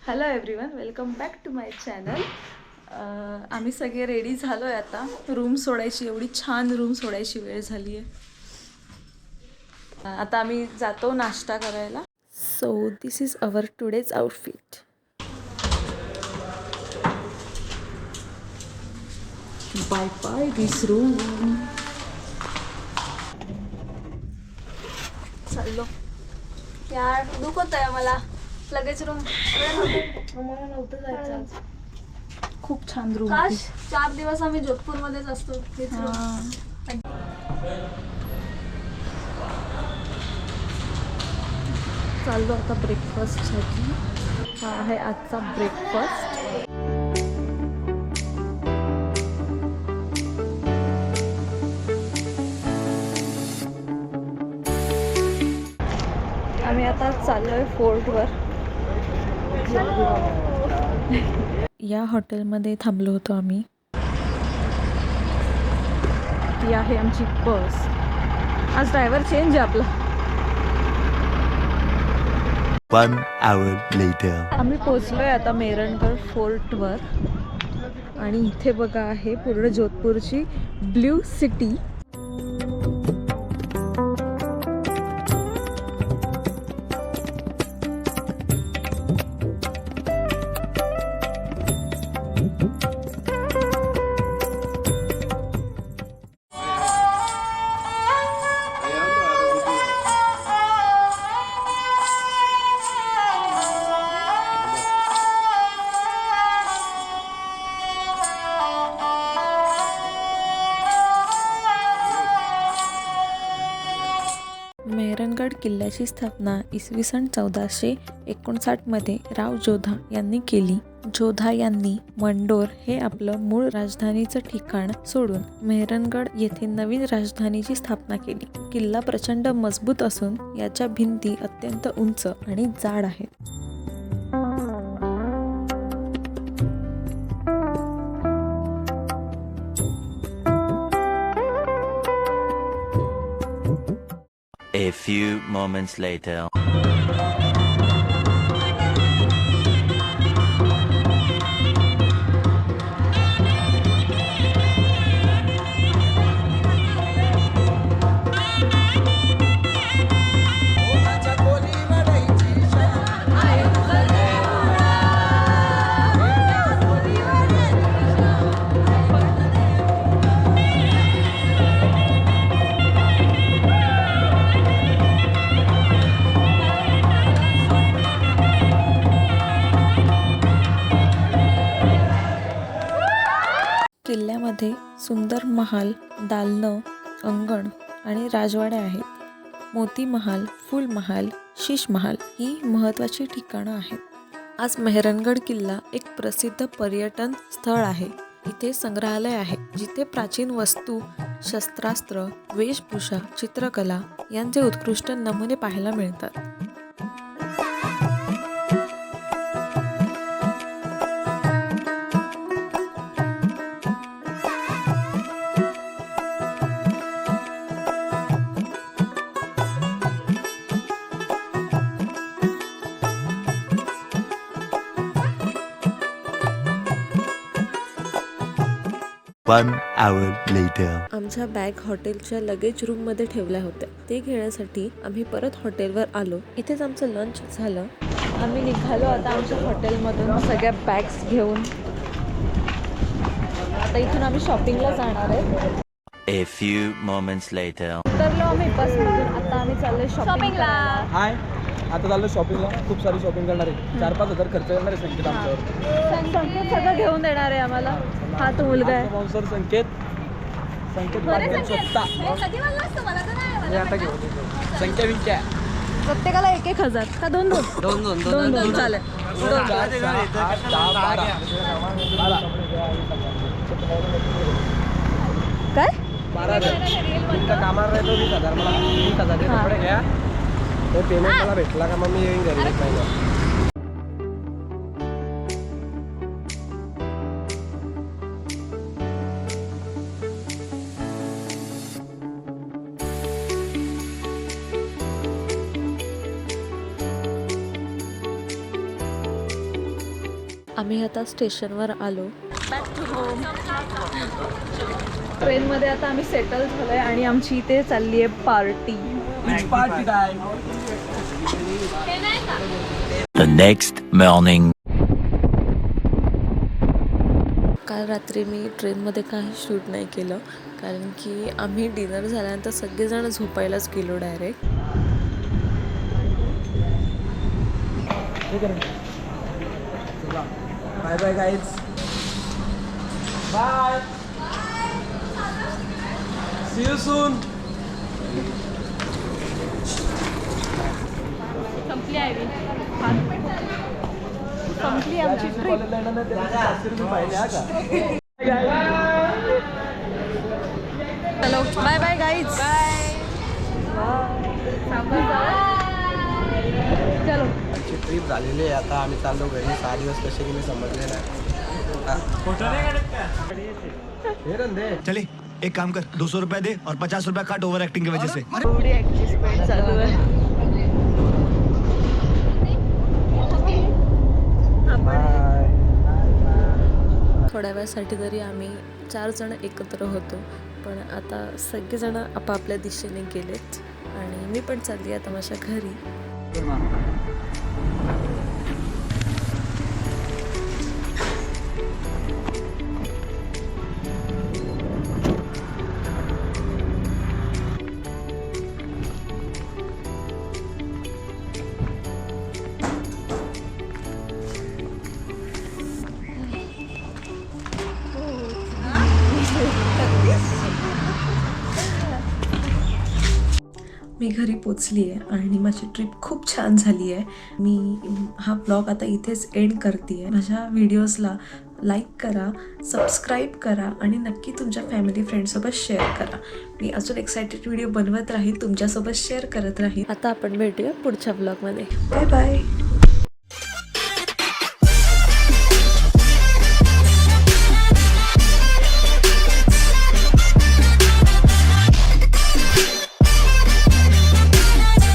Hello everyone, welcome back to my channel. आम्ही सगळे ready झालो आहे. आता रूम सोडायची, एवढी छान रूम सोडायची वेळ झाली आहे. आता आम्ही जातो नाश्ता करायला. So this is our today's outfit. Bye bye this room. चाललो यार, दुखत आहे मला. लगेच रूम मला नव्हतं जायचं आज. खूप छान रूम. काश 4 दिवस आम्ही जोधपूरमध्येच असतो. चाललो आता ब्रेकफास्टसाठी. हा आहे आजचा ब्रेकफास्ट. आम्ही आता चाललोय फोर्टवर. या हॉटेलमध्ये थांबलो होतो आम्ही. ती आहे आमची बस. आज ड्रायव्हर चेंज आहे आपला. 1 hour later. आम्ही पोचलोय आता मेहरणगड फोर्टवर. आणि इथे बघा आहे पूर्ण जोधपूरची ब्ल्यू सिटी. मेहरणगड किल्ल्याची स्थापना इसवी सन 1459 मध्ये राव जोधा यांनी केली. जोधा यांनी मंडोर हे आपलं मूळ राजधानीचं ठिकाण सोडून मेहरणगड येथे नवीन राजधानीची स्थापना केली. किल्ला प्रचंड मजबूत असून याच्या भिंती अत्यंत उंच आणि जाड आहेत. A few moments later. किल्ल्यामध्ये सुंदर महाल, दालनं, अंगण आणि राजवाड्या आहेत. मोती महाल, फुल महाल, शीश महाल ही महत्त्वाची ठिकाणं आहेत. आज मेहरणगड किल्ला एक प्रसिद्ध पर्यटन स्थळ आहे. इथे संग्रहालय आहे जिथे प्राचीन वस्तू, शस्त्रास्त्र, वेशभूषा, चित्रकला यांचे उत्कृष्ट नमुने पाहायला मिळतात. One hour later. आमच्या बॅग हॉटेलच्या लगेज रूममध्ये ठेवल्या होत्या. ते घेण्यासाठी आम्ही परत हॉटेलवर आलो. इथेच आमचं लंच झालं. आम्ही निघालो आता आमच्या हॉटेलमधून सगळ्या बॅग्स घेऊन. आता इथून आम्ही शॉपिंगला जाणार आहे. A few moments later. उतरलो आम्ही बसमधून. आता आम्ही चाललोय शॉपिंगला. हाय, आता चाललो शॉपिंगला. खूप सारी शॉपिंग करणार आहे. 4-5 हजार खर्च करणार आहे संकेत आमच्यावर. संकेत सगळं घेऊन देणार आहे आम्हाला. हा तो मुलगा आहे. स्पॉन्सर संकेत मार्केट स्वतः. मी आता घेऊ संख्या विंक्या प्रत्येकाला 1,000 का 2 चालेल. 4, 6, 8, 10, 12. काय 12,000. तुमच्या कामाला राहतो 20,000. मला 20,000 चे कपडे घ्या. तो पेमेंट मला भेटला का मग मी येईन घरी. आम्ही आता स्टेशनवर आलो. ट्रेनमध्ये आता आम्ही सेटल झालोय आणि आमची इथे चालली आहे पार्टी. The next morning. काल रात्री मी ट्रेनमध्ये काही शूट नाही केलं कारण की आम्ही डिनर झाल्यानंतर सगळेजण झोपायलाच गेलो direct. Bye bye guys. Bye. See you soon. संपली आमची ट्रिप. चलो बाय बाय गाईज. चलो आमची ट्रिप झालेली आहे. आता आम्ही चाललो घरी. 6 दिवस कसे गेले समजले नाही. हे रंदे. चले एक काम कर 200 रुपया दे और 50 रुपया काट ओवर एक्टिंग की वजह से. एवढी ऍडजस्टमेंट चालू आहे. थोड्या वेळासाठी तरी आम्ही 4 जण एकत्र होतो पण आता सगळेजण आपापल्या दिशेने गेलेत आणि मी पण चालली आता माझ्या घरी. मी घरी पोचली आहे आणि माझी ट्रिप खूप छान झाली आहे. मी हा ब्लॉग आता इथेच एंड करते आहे. माझ्या व्हिडिओजला लाईक करा, सबस्क्राईब करा आणि नक्की तुमच्या फॅमिली फ्रेंडसोबत शेअर करा. मी अजून एक्सायटेड व्हिडिओ बनवत राहील, तुमच्यासोबत शेअर करत राहील. आता आपण भेटूया पुढच्या ब्लॉगमध्ये. Bye bye.